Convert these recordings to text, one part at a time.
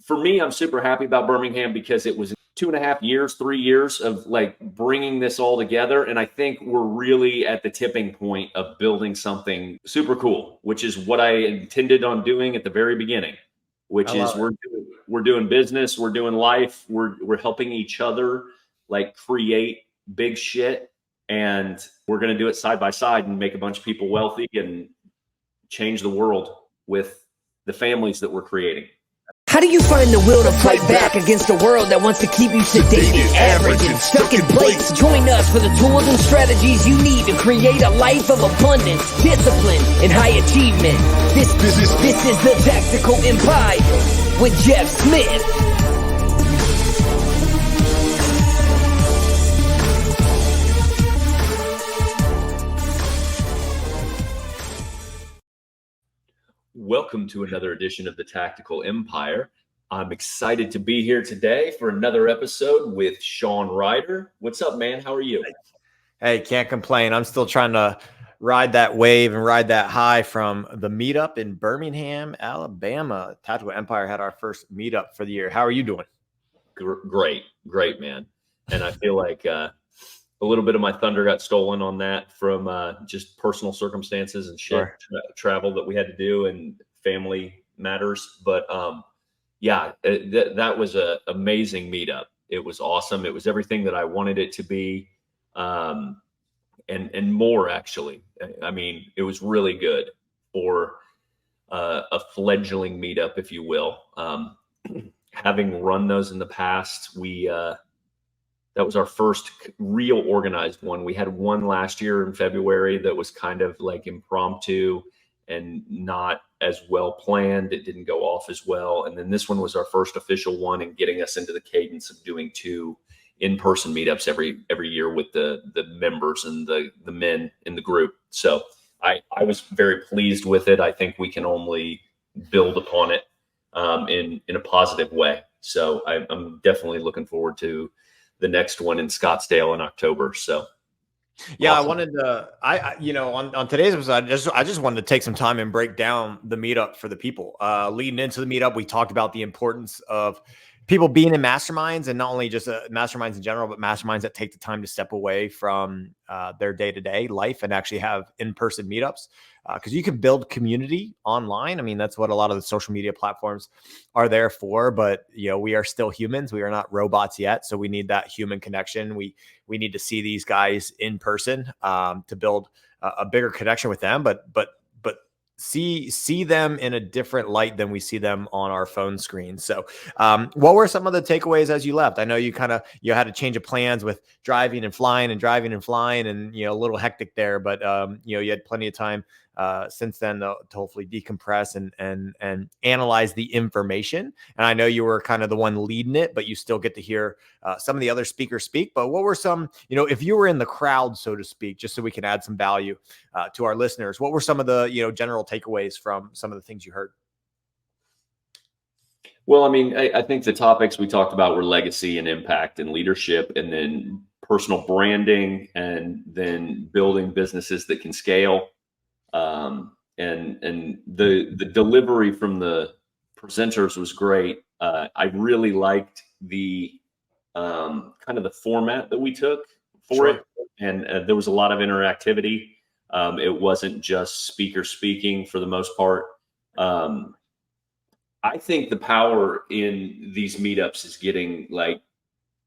for me, I'm super happy about Birmingham because it was 2.5 years, 3 years of like bringing this all together. And I think we're really at the tipping point of building something super cool, which is what I intended on doing at the very beginning, which is we're doing business, we're doing life, we're helping each other like create big shit. And we're going to do it side by side and make a bunch of people wealthy and change the world with the families that we're creating. How do you find the will to fight back against a world that wants to keep you sedated, average, and stuck in place? Join us for the tools and strategies you need to create a life of abundance, discipline, and high achievement. This is the Tactical Empire with Jeff Smith. Welcome to another edition of the Tactical Empire. I'm excited to be here today for another episode with Sean Ryder. What's up, man? How are you? Hey, can't complain. I'm still trying to ride that wave and ride that high from the meetup in Birmingham, Alabama. Tactical Empire had our first meetup for the year. How are you doing? Great, man. And I feel like a little bit of my thunder got stolen on that from just personal circumstances and shit, travel that we had to do and family matters. But that was an amazing meetup. It was awesome. It was everything that I wanted it to be, and more, actually. I mean, it was really good for a fledgling meetup, if you will. Having run those in the past, that was our first real organized one. We had one last year in February that was kind of like impromptu and not as well planned. It didn't go off as well. And then this one was our first official one and getting us into the cadence of doing 2 in-person meetups every year with the members and the men in the group. So I was very pleased with it. I think we can only build upon it in a positive way. So I'm definitely looking forward to the next one in Scottsdale in October. So yeah, awesome. I wanted to, on today's episode, I just wanted to take some time and break down the meetup for the people. Leading into the meetup, we talked about the importance of people being in masterminds, and not only just masterminds in general, but masterminds that take the time to step away from their day-to-day life and actually have in-person meetups. Because you can build community online. I mean, that's what a lot of the social media platforms are there for. But we are still humans. We are not robots yet, so we need that human connection. We need to see these guys in person to build a bigger connection with them. But see them in a different light than we see them on our phone screens. So what were some of the takeaways as you left? I know you had a change of plans with driving and flying and a little hectic there, but you had plenty of time since then to hopefully decompress and analyze the information. And I know you were kind of the one leading it, but you still get to hear some of the other speakers speak. But what were some, if you were in the crowd, so to speak, just so we can add some value to our listeners, what were some of the, general takeaways from some of the things you heard? Well, I mean, I think the topics we talked about were legacy and impact and leadership, and then personal branding, and then building businesses that can scale. And the delivery from the presenters was great. I really liked the kind of the format that we took for it, and there was a lot of interactivity. It wasn't just speaker speaking for the most part. I think the power in these meetups is getting like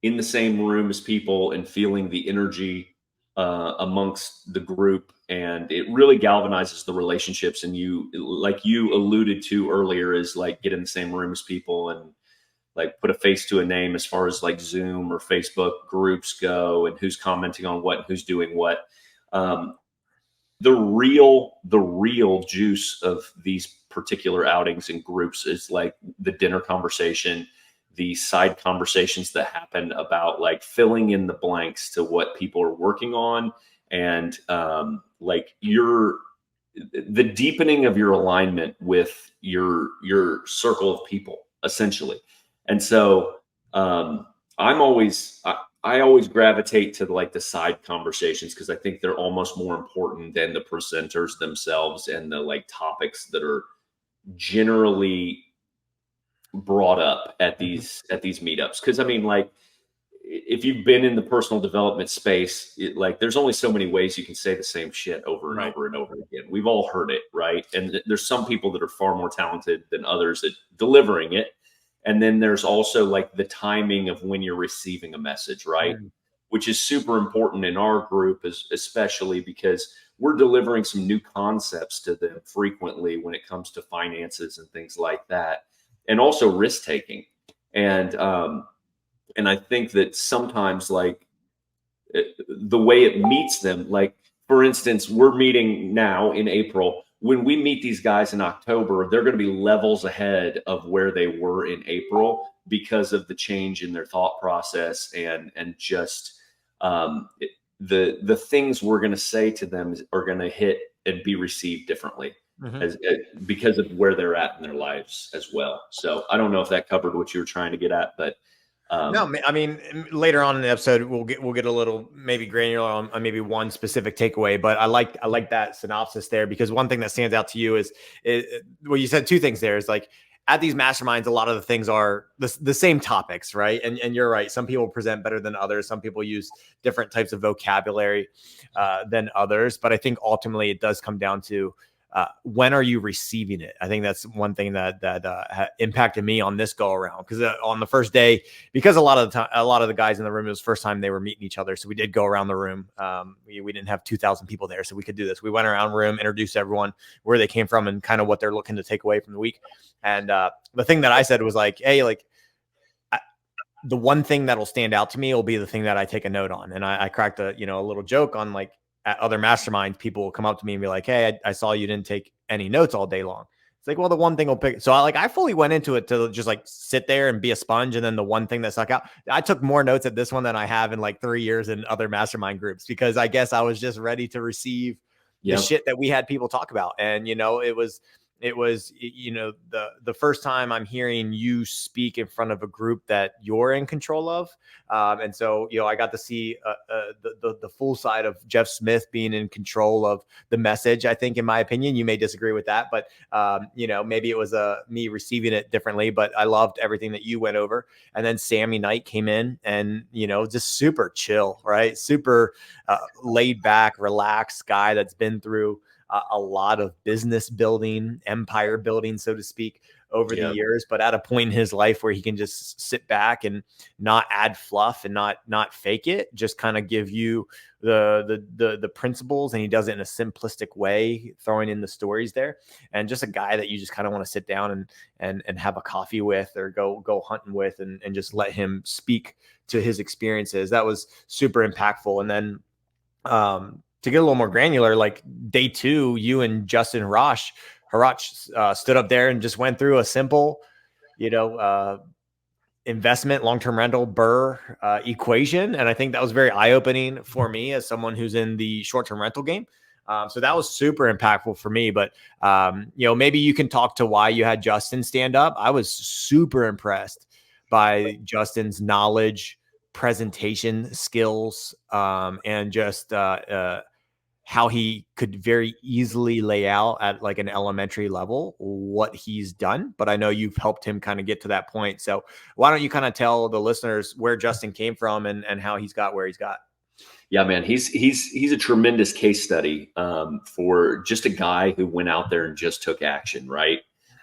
in the same room as people and feeling the energy amongst the group, and it really galvanizes the relationships. And you, like you alluded to earlier, is like get in the same room as people and like put a face to a name as far as like Zoom or Facebook groups go, and who's commenting on what, and who's doing what. The real juice of these particular outings and groups is like the dinner conversation, the side conversations that happen about like filling in the blanks to what people are working on, and like the deepening of your alignment with your circle of people, essentially. And so I always gravitate to like the side conversations because I think they're almost more important than the presenters themselves and the like topics that are generally brought up at these meetups. Because I mean, like, if you've been in the personal development space, like there's only so many ways you can say the same shit over and Right. over and over again. We've all heard it, right? And there's some people that are far more talented than others at delivering it. And then there's also like the timing of when you're receiving a message, right? Which is super important in our group, especially because we're delivering some new concepts to them frequently when it comes to finances and things like that, and also risk taking. And I think that sometimes, like, the way it meets them, like, for instance, we're meeting now in April. When we meet these guys in October, they're going to be levels ahead of where they were in April because of the change in their thought process and just the things we're going to say to them are going to hit and be received differently because of where they're at in their lives as well. So I don't know if that covered what you were trying to get at, but no, I mean, later on in the episode, we'll get a little maybe granular on maybe one specific takeaway, but I like that synopsis there, because one thing that stands out to you is well, you said two things there. Is like, at these masterminds, a lot of the things are the same topics, right? And you're right. Some people present better than others. Some people use different types of vocabulary than others. But I think ultimately it does come down to when are you receiving it? I think that's one thing that impacted me on this go around, because on the first day, because a lot of the guys in the room, it was the first time they were meeting each other. So we did go around the room. We didn't have 2,000 people there, so we could do this. We went around the room, introduced everyone, where they came from, and kind of what they're looking to take away from the week. And the thing that I said was like, hey, like, the one thing that'll stand out to me will be the thing that I take a note on. And I cracked a little joke on, like, at other masterminds, people will come up to me and be like, hey, I saw you didn't take any notes all day long. It's like, well, the one thing will pick. So I fully went into it to just like sit there and be a sponge. And then the one thing that stuck out, I took more notes at this one than I have in like 3 years in other mastermind groups, because I guess I was just ready to receive the shit that we had people talk about. And, it was the first time I'm hearing you speak in front of a group that you're in control of. And so, I got to see the full side of Jeff Smith being in control of the message. I think, in my opinion, you may disagree with that, but maybe it was me receiving it differently, but I loved everything that you went over. And then Sammy Knight came in and, just super chill, right? Super laid back, relaxed guy that's been through a lot of business building, empire building, so to speak, over the years, but at a point in his life where he can just sit back and not add fluff and not fake it, just kind of give you the principles. And he does it in a simplistic way, throwing in the stories there, and just a guy that you just kind of want to sit down and have a coffee with, or go hunting with, and just let him speak to his experiences. That was super impactful. And then, to get a little more granular, like day 2, you and Justin Harach stood up there and just went through a simple, investment, long-term rental, BRRRR equation. And I think that was very eye-opening for me as someone who's in the short-term rental game. So that was super impactful for me. But, maybe you can talk to why you had Justin stand up. I was super impressed by Justin's knowledge, presentation skills, and just how he could very easily lay out at like an elementary level what he's done. But I know you've helped him kind of get to that point. So why don't you kind of tell the listeners where Justin came from and how he's got where he's got? Yeah, man, he's a tremendous case study for just a guy who went out there and just took action, right?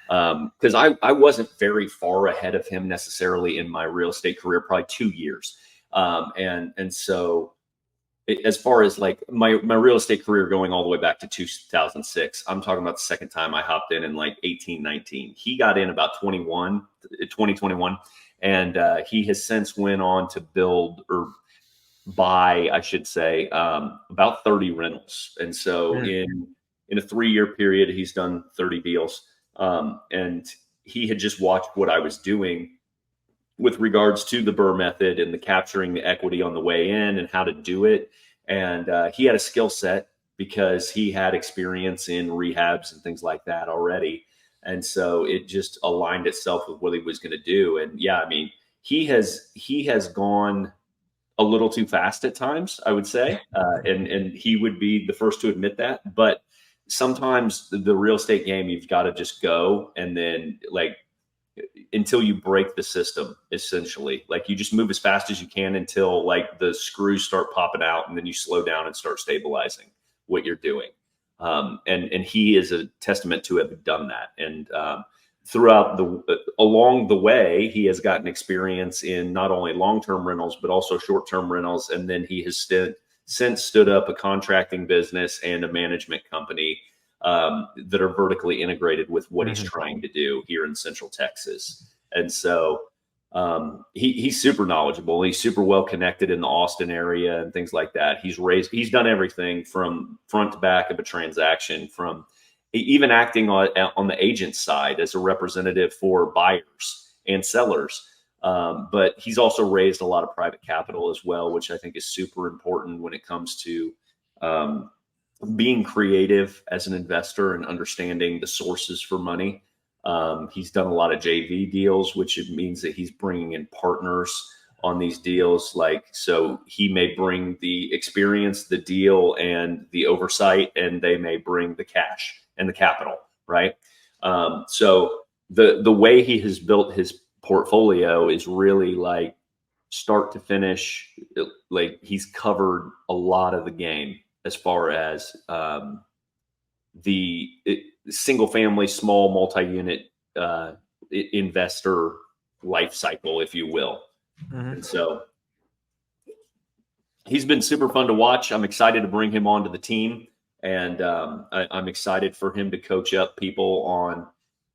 Because I wasn't very far ahead of him necessarily in my real estate career, probably 2 years. And so as far as like my real estate career going all the way back to 2006, I'm talking about the second time I hopped in like 18, 19. He got in about 2021. And he has since went on to build or buy, I should say, about 30 rentals. And so in a 3-year period, he's done 30 deals. And he had just watched what I was doing with regards to the BRRRR method and the capturing the equity on the way in and how to do it. And he had a skill set because he had experience in rehabs and things like that already. And so it just aligned itself with what he was going to do. And yeah, I mean, he has gone a little too fast at times, I would say. And he would be the first to admit that. But sometimes the real estate game, you've got to just go and then like until you break the system, essentially. Like you just move as fast as you can until like the screws start popping out, and then you slow down and start stabilizing what you're doing. And he is a testament to have done that. And throughout along the way, he has gotten experience in not only long-term rentals, but also short-term rentals. And then he has since stood up a contracting business and a management company that are vertically integrated with what he's trying to do here in Central Texas. And so he's super knowledgeable. He's super well connected in the Austin area and things like that. He's done everything from front to back of a transaction, from even acting on the agent side as a representative for buyers and sellers. But he's also raised a lot of private capital as well, which I think is super important when it comes to being creative as an investor and understanding the sources for money. He's done a lot of JV deals, which it means that he's bringing in partners on these deals. So he may bring the experience, the deal, and the oversight, and they may bring the cash and the capital, right? So the way he has built his portfolio is really like start to finish. Like he's covered a lot of the game as far as the single family, small multi-unit investor life cycle, if you will. And so he's been super fun to watch. I'm excited to bring him onto the team, and I'm excited for him to coach up people on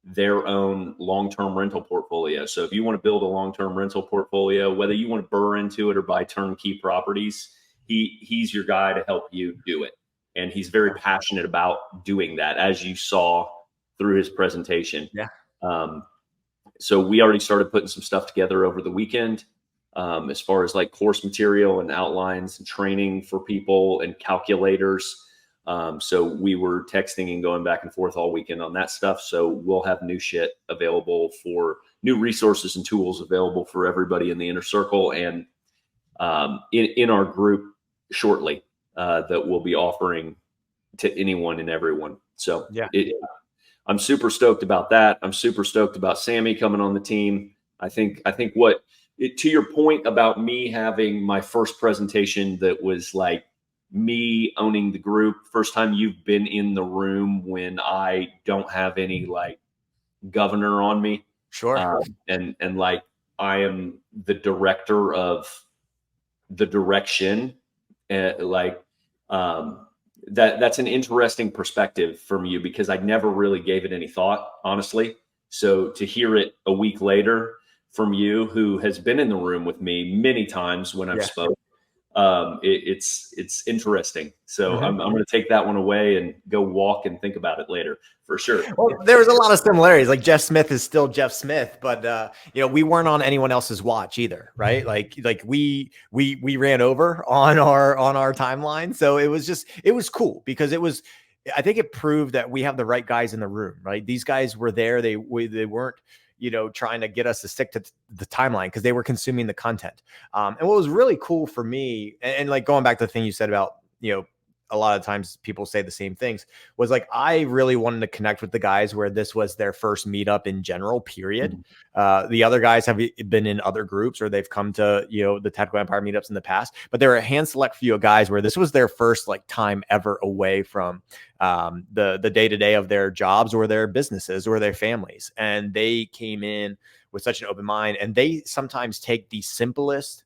their own long-term rental portfolio. So if you want to build a long-term rental portfolio, whether you want to burr into it or buy turnkey properties, he's your guy to help you do it. And he's very passionate about doing that, as you saw through his presentation. Yeah. So we already started putting some stuff together over the weekend, as far as like course material and outlines and training for people and calculators. So we were texting and going back and forth all weekend on that stuff. So we'll have new shit available, for new resources and tools available for everybody in the inner circle and in our group shortly, that we'll be offering to anyone and everyone. So yeah, I'm super stoked about that. I'm super stoked about Sammy coming on the team. I think to your point about me having my first presentation that was like me owning the group, first time you've been in the room when I don't have any like governor on me. Sure. And like I am the director of the direction. That's an interesting perspective from you, because I never really gave it any thought, honestly. So to hear it a week later from you, who has been in the room with me many times when I've spoke, it's interesting. So I'm going to take that one away and go walk and think about it later, for sure. Well, there was a lot of similarities. Like Jeff Smith is still Jeff Smith, but we weren't on anyone else's watch either, right? Like we ran over on our timeline, so it was cool, because I think it proved that we have the right guys in the room, right? These guys were there. They weren't trying to get us to stick to the timeline, because they were consuming the content. And what was really cool for me, and like going back to the thing you said about, a lot of times people say the same things, was like, I really wanted to connect with the guys where this was their first meetup in general, period. The other guys have been in other groups, or they've come to, the Tactical Empire meetups in the past, but there were a hand select few of guys where this was their first like time ever away from the day-to-day of their jobs or their businesses or their families. And they came in with such an open mind, and they sometimes take the simplest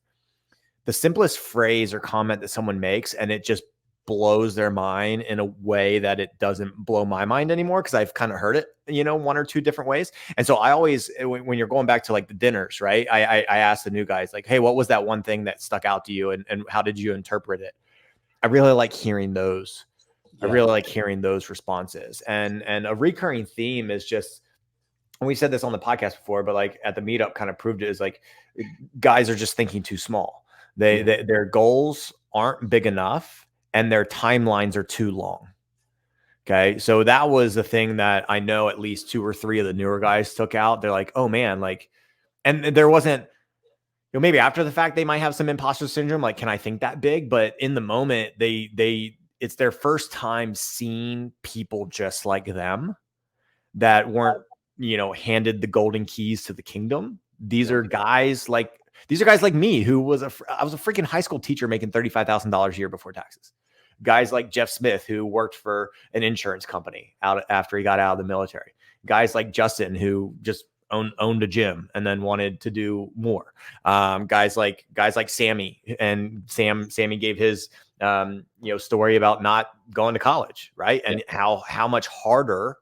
phrase or comment that someone makes, and it just blows their mind in a way that it doesn't blow my mind anymore, because I've kind of heard it, one or two different ways. And so I always, when you're going back to like the dinners, right, I ask the new guys like, hey, what was that one thing that stuck out to you, and how did you interpret it? I really like hearing those. I really like hearing those responses. And a recurring theme is just, and we said this on the podcast before, but like at the meetup kind of proved it, is like guys are just thinking too small. Their goals aren't big enough, and their timelines are too long. Okay. So that was the thing that I know at least 2 or 3 of the newer guys took out. They're like, oh man, like, and there wasn't, maybe after the fact, they might have some imposter syndrome. Like, can I think that big? But in the moment, it's their first time seeing people just like them that weren't handed the golden keys to the kingdom. These are guys like me who I was a freaking high school teacher making $35,000 a year before taxes. Guys like Jeff Smith, who worked for an insurance company after he got out of the military. Guys like Justin, who just owned a gym and then wanted to do more. Guys like Sammy, and Sammy gave his story about not going to college, right? And how much harder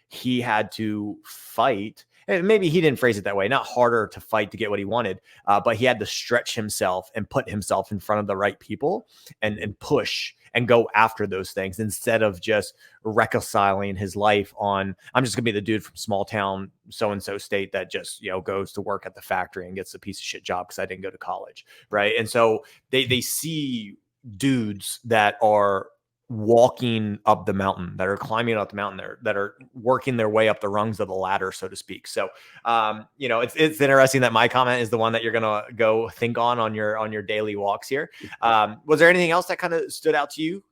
he had to fight. And maybe he didn't phrase it that way, not harder to fight to get what he wanted, but he had to stretch himself and put himself in front of the right people and push and go after those things instead of just reconciling his life on, I'm just gonna be the dude from small town so-and-so state that just, goes to work at the factory and gets a piece of shit job because I didn't go to college, right? And so they see dudes that are walking up the mountain, that are climbing up the mountain, that are working their way up the rungs of the ladder, so to speak. So, it's interesting that my comment is the one that you're going to go think on your daily walks here. Was there anything else that kind of stood out to you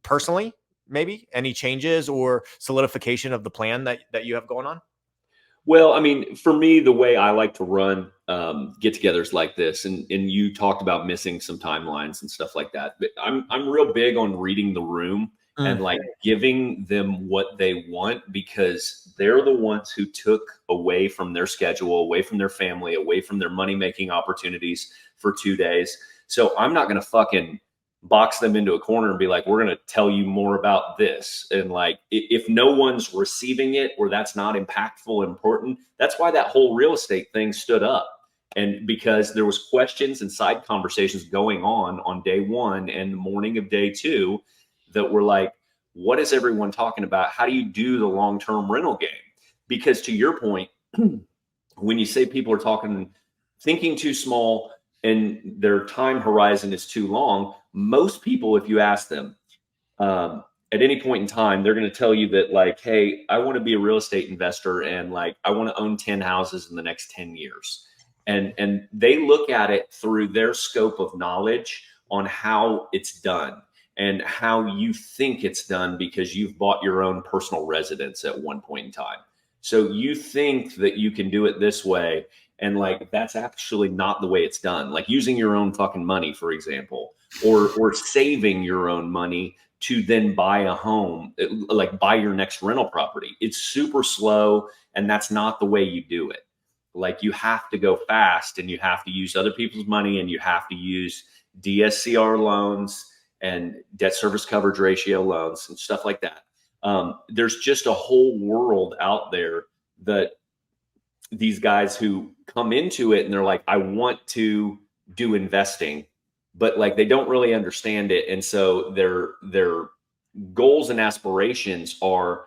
personally? Maybe any changes or solidification of the plan that you have going on? Well, I mean, for me, the way I like to run get-togethers like this, and you talked about missing some timelines and stuff like that. But I'm real big on reading the room and like giving them what they want, because they're the ones who took away from their schedule, away from their family, away from their money-making opportunities for 2 days. So I'm not going to fucking box them into a corner and be like, we're going to tell you more about this. And like, if no one's receiving it, or that's not impactful and important, that's why that whole real estate thing stood up. And because there was questions and side conversations going on day one and the morning of day two that were like, what is everyone talking about? How do you do the long-term rental game? Because to your point, when you say people are thinking too small and their time horizon is too long, most people, if you ask them at any point in time, they're going to tell you that like, hey, I want to be a real estate investor and like, I want to own 10 houses in the next 10 years. And they look at it through their scope of knowledge on how it's done and how you think it's done, because you've bought your own personal residence at one point in time. So you think that you can do it this way. And like, that's actually not the way it's done. Like using your own fucking money, for example, or saving your own money to then buy a home, like buy your next rental property. It's super slow. And that's not the way you do it. Like you have to go fast, and you have to use other people's money, and you have to use DSCR loans and debt service coverage ratio loans and stuff like that. There's just a whole world out there that these guys who come into it and they're like, I want to do investing, but like they don't really understand it. And so their goals and aspirations are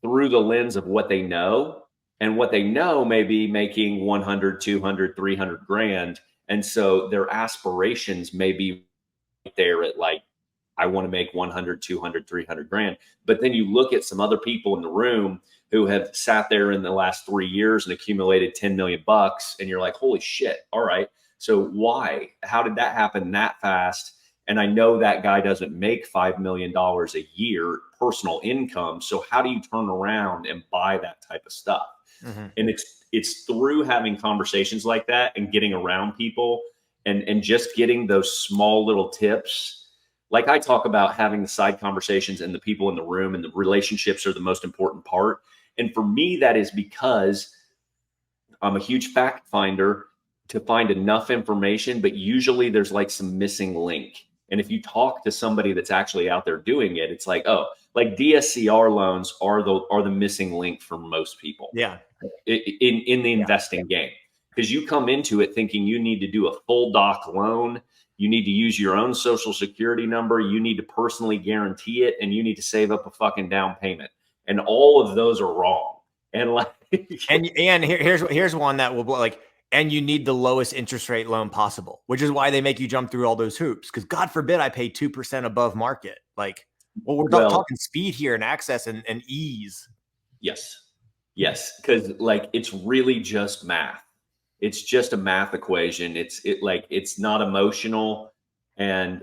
through the lens of what they know, and what they know may be making 100, 200, 300 grand. And so their aspirations may be there at like, I want to make 100, 200, 300 grand. But then you look at some other people in the room who have sat there in the last 3 years and accumulated 10 million bucks. And you're like, holy shit. All right. So why? How did that happen that fast? And I know that guy doesn't make $5 million a year personal income. So how do you turn around and buy that type of stuff? Mm-hmm. And it's through having conversations like that and getting around people and just getting those small little tips. Like I talk about having the side conversations and the people in the room, and the relationships are the most important part. And for me, that is because I'm a huge fact finder to find enough information, but usually there's like some missing link. And if you talk to somebody that's actually out there doing it, it's like, oh, like DSCR loans are the missing link for most people. Yeah. In the investing game, because you come into it thinking you need to do a full doc loan. You need to use your own social security number. You need to personally guarantee it, and you need to save up a fucking down payment. And all of those are wrong. And like, and here's one that will like, and you need the lowest interest rate loan possible, which is why they make you jump through all those hoops. Because God forbid I pay 2% above market. Like, well, we're talking speed here and access and ease. Yes. Because like, it's really just math. It's just a math equation. It's not emotional, and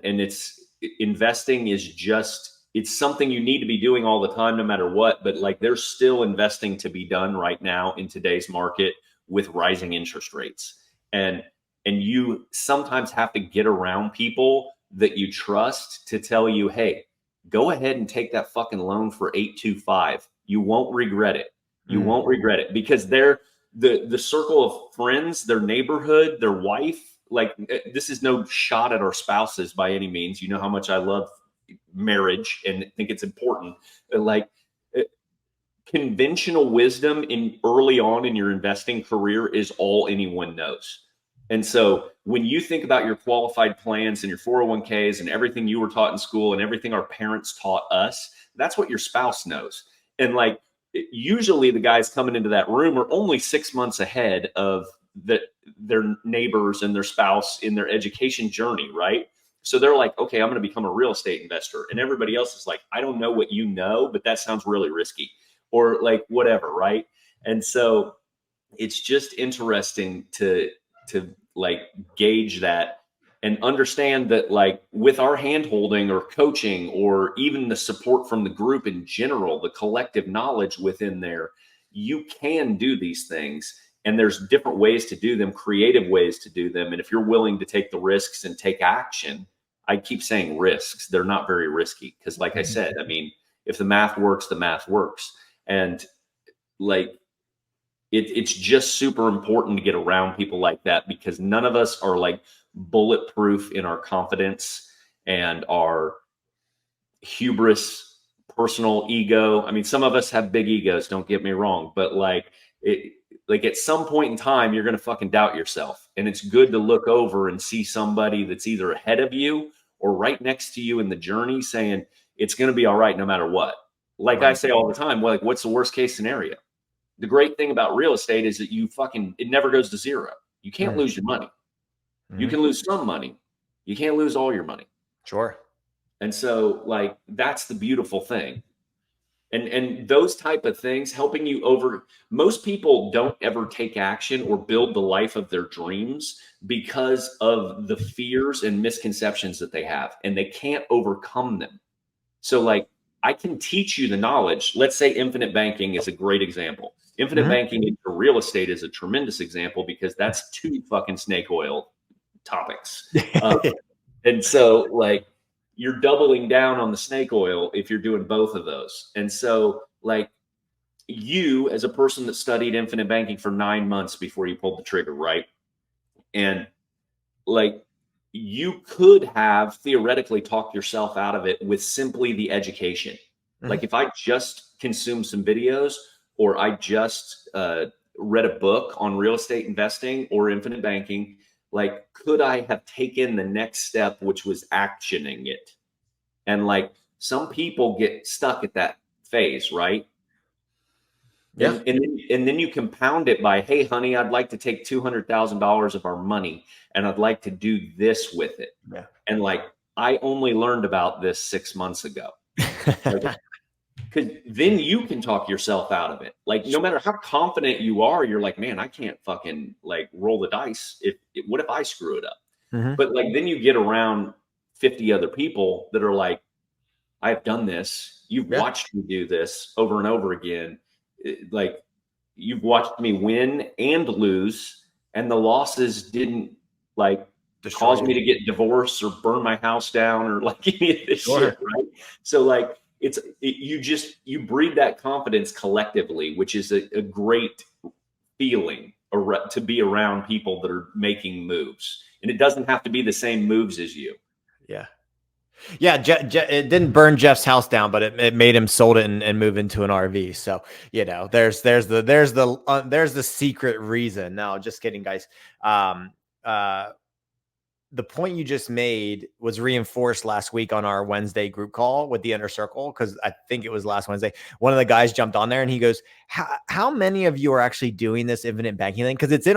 investing is just it's something you need to be doing all the time, no matter what. But like, there's still investing to be done right now in today's market with rising interest rates. And you sometimes have to get around people that you trust to tell you, hey, go ahead and take that fucking loan for 825. You won't regret it. You won't regret it, because they're the circle of friends, their neighborhood, their wife. Like, this is no shot at our spouses by any means. You know how much I love marriage and think it's important. Like, conventional wisdom in early on in your investing career is all anyone knows. And so when you think about your qualified plans and your 401ks and everything you were taught in school and everything our parents taught us, that's what your spouse knows. And like, usually the guys coming into that room are only 6 months ahead of their neighbors and their spouse in their education journey, right? So they're like, okay, I'm going to become a real estate investor. And everybody else is like, I don't know what you know, but that sounds really risky, or like whatever, right? And so it's just interesting to like gauge that and understand that, like, with our hand holding or coaching or even the support from the group in general, the collective knowledge within there, you can do these things. And there's different ways to do them, creative ways to do them. And if you're willing to take the risks and take action, I keep saying risks, they're not very risky. Because like I said, I mean, if the math works, the math works. And like, it's just super important to get around people like that, because none of us are like bulletproof in our confidence and our hubris, personal ego. I mean, some of us have big egos, don't get me wrong, but like at some point in time, you're going to fucking doubt yourself. And it's good to look over and see somebody that's either ahead of you or right next to you in the journey saying, it's going to be all right no matter what. Like I say all the time, well, like, what's the worst case scenario? The great thing about real estate is that it never goes to zero. You can't lose your money. You can lose some money. You can't lose all your money. Sure. And so like, that's the beautiful thing. And those type of things helping you most people don't ever take action or build the life of their dreams because of the fears and misconceptions that they have, and they can't overcome them. So like, I can teach you the knowledge. Let's say infinite banking is a great example. Infinite banking into real estate is a tremendous example, because that's two fucking snake oil topics. And so like, you're doubling down on the snake oil if you're doing both of those. And so like, you as a person that studied infinite banking for 9 months before you pulled the trigger, right? And like, you could have theoretically talked yourself out of it with simply the education. Like, if I just consumed some videos, or I just read a book on real estate investing or infinite banking, like, could I have taken the next step, which was actioning it? And like, some people get stuck at that phase, right? Yeah. And then you compound it by, hey, honey, I'd like to take $200,000 of our money and I'd like to do this with it. Yeah. And like, I only learned about this 6 months ago. Because then you can talk yourself out of it. Like, no matter how confident you are, you're like, man, I can't fucking like roll the dice. What if I screw it up? But like, then you get around 50 other people that are like, I've done this. You've watched me do this over and over again. Like, you've watched me win and lose, and the losses didn't like cause me to get divorced or burn my house down or like any of this shit, right? So like, you breed that confidence collectively, which is a great feeling to be around people that are making moves. And it doesn't have to be the same moves as you. Yeah. Yeah, it didn't burn Jeff's house down, but it made him sold it and move into an RV. So, you know, there's the secret reason. No, just kidding, guys. The point you just made was reinforced last week on our Wednesday group call with the inner circle, because I think it was last Wednesday. One of the guys jumped on there and he goes, how many of you are actually doing this infinite banking thing? Because it's in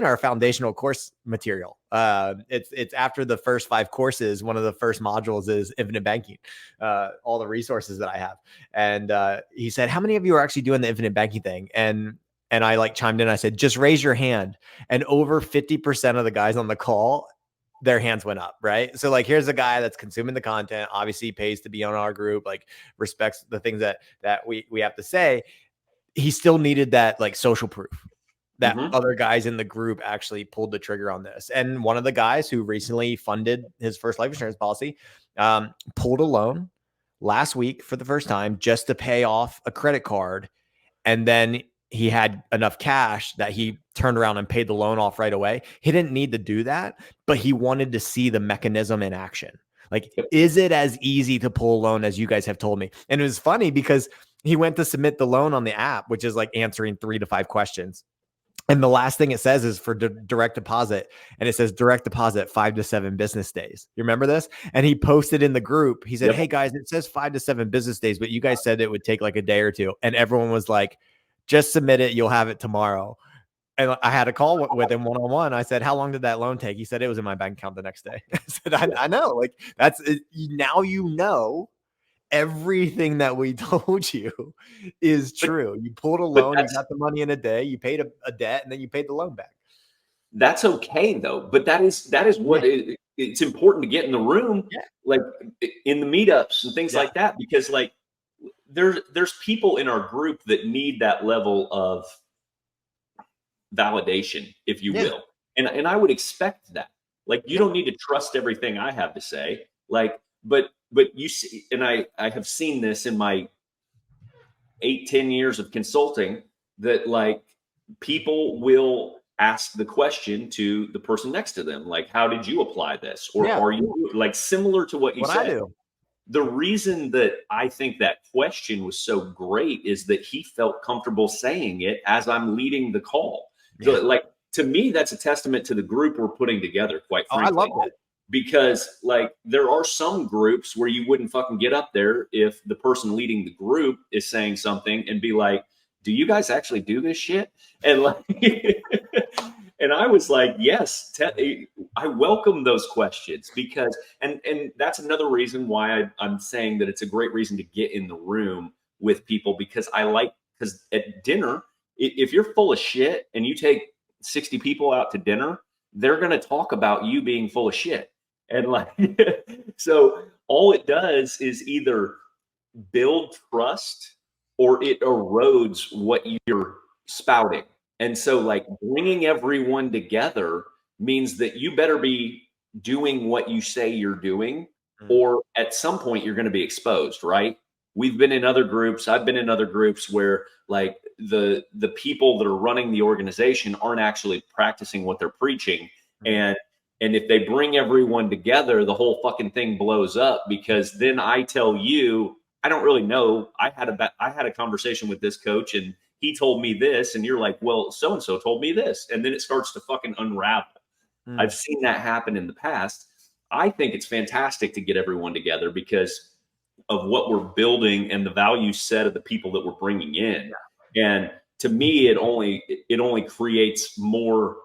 our foundational course material. It's after the first 5 courses. One of the first modules is infinite banking, all the resources that I have. And he said, how many of you are actually doing the infinite banking thing? And I like chimed in. I said, just raise your hand. And over 50% of the guys on the call their hands went up, right? So like, here's a guy that's consuming the content, obviously pays to be on our group, like respects the things that we have to say. He still needed that like social proof that Mhm. other guys in the group actually pulled the trigger on this. And one of the guys who recently funded his first life insurance policy pulled a loan last week for the first time just to pay off a credit card. And then he had enough cash that he turned around and paid the loan off right away. He didn't need to do that, but he wanted to see the mechanism in action. Like, Yep. is it as easy to pull a loan as you guys have told me? And it was funny because he went to submit the loan on the app, which is like answering 3 to 5 questions. And the last thing it says is for direct deposit. And it says direct deposit 5 to 7 business days. You remember this? And he posted in the group. He said, Yep. hey guys, it says 5 to 7 business days, but you guys said it would take like a day or two. And everyone was like, just submit it. You'll have it tomorrow. And I had a call with him one-on-one. I said, how long did that loan take? He said, it was in my bank account the next day. I said, I know. Like, that's it. Now you know everything that we told you is true. You pulled a loan, you got the money in a day, you paid a debt, and then you paid the loan back. That's okay though. But that is what it's important to get in the room, like in the meetups and things like that, because like there's people in our group that need that level of validation, if you will. And I would expect that. Like, you don't need to trust everything I have to say. Like, but you see, and I have seen this in my 8-10 years of consulting, that like people will ask the question to the person next to them, like, how did you apply this? Or are you like similar to what you said? I do. The reason that I think that question was so great is that he felt comfortable saying it as I'm leading the call. So, like, to me, that's a testament to the group we're putting together, quite frankly. I love that. Because like there are some groups where you wouldn't fucking get up there if the person leading the group is saying something and be like, do you guys actually do this shit? And like, and I was like, yes, I welcome those questions, because, and that's another reason why I'm saying that it's a great reason to get in the room with people, because because at dinner, if you're full of shit and you take 60 people out to dinner, they're going to talk about you being full of shit. And like, so all it does is either build trust or it erodes what you're spouting. And so like bringing everyone together means that you better be doing what you say you're doing, or at some point you're going to be exposed, right? We've been in other groups. I've been in other groups where like the people that are running the organization aren't actually practicing what they're preaching. And if they bring everyone together, the whole fucking thing blows up, because then I tell you, I don't really know. I had a conversation with this coach and he told me this, and you're like, well, so-and-so told me this. And then it starts to fucking unravel. I've seen that happen in the past. I think it's fantastic to get everyone together because of what we're building and the value set of the people that we're bringing in. And to me, it only creates more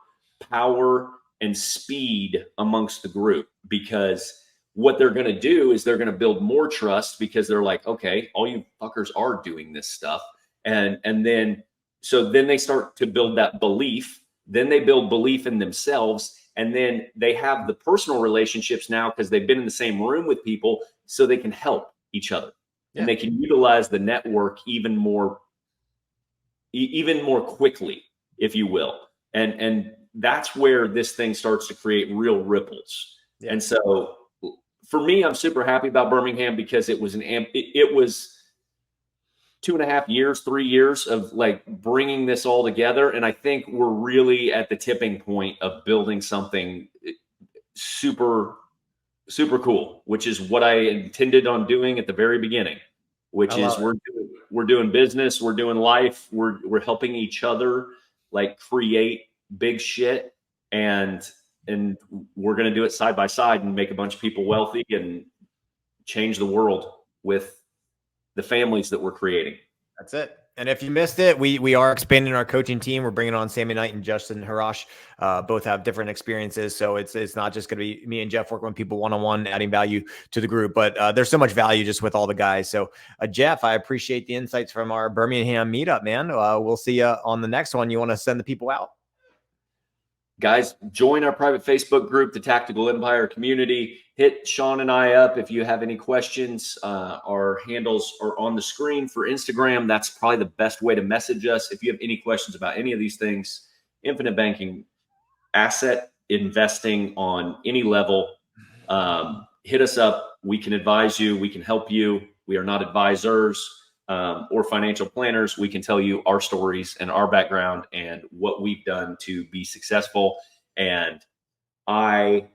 power and speed amongst the group, because what they're going to do is they're going to build more trust, because they're like, okay, all you fuckers are doing this stuff. And then, so then they start to build that belief. Then they build belief in themselves. And then they have the personal relationships now because they've been in the same room with people, so they can help each other and they can utilize the network even more quickly, if you will. And that's where this thing starts to create real ripples. And so for me, I'm super happy about Birmingham, because it was it was 2.5 years, 3 years of like bringing this all together. And I think we're really at the tipping point of building something super, super cool, which is what I intended on doing at the very beginning, which is we're doing business, we're doing life, we're helping each other like create big shit, and we're going to do it side by side and make a bunch of people wealthy and change the world with the families that we're creating. That's it. And if you missed it, we are expanding our coaching team. We're bringing on Sammy Knight and Justin Harash. Both have different experiences, so it's not just going to be me and Jeff working with people one-on-one, adding value to the group. But there's so much value just with all the guys. So Jeff, I appreciate the insights from our Birmingham meetup, man. We'll see you on the next one. You want to send the people out? guys, join our private Facebook group, the Tactical Empire Community. Hit Sean and I up if you have any questions. Our handles are on the screen for Instagram. That's probably the best way to message us. If you have any questions about any of these things, infinite banking, asset investing on any level, hit us up. We can advise you. We can help you. We are not advisors or financial planners. We can tell you our stories and our background and what we've done to be successful. And I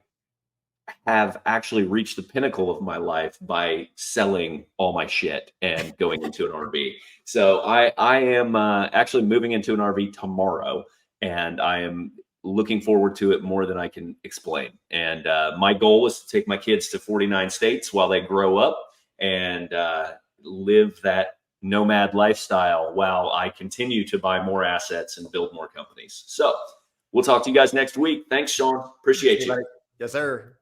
have actually reached the pinnacle of my life by selling all my shit and going into an RV. So I am actually moving into an RV tomorrow, and I am looking forward to it more than I can explain. And my goal is to take my kids to 49 states while they grow up and live that nomad lifestyle while I continue to buy more assets and build more companies. So we'll talk to you guys next week. Thanks, Sean. Appreciate you. Yes, sir.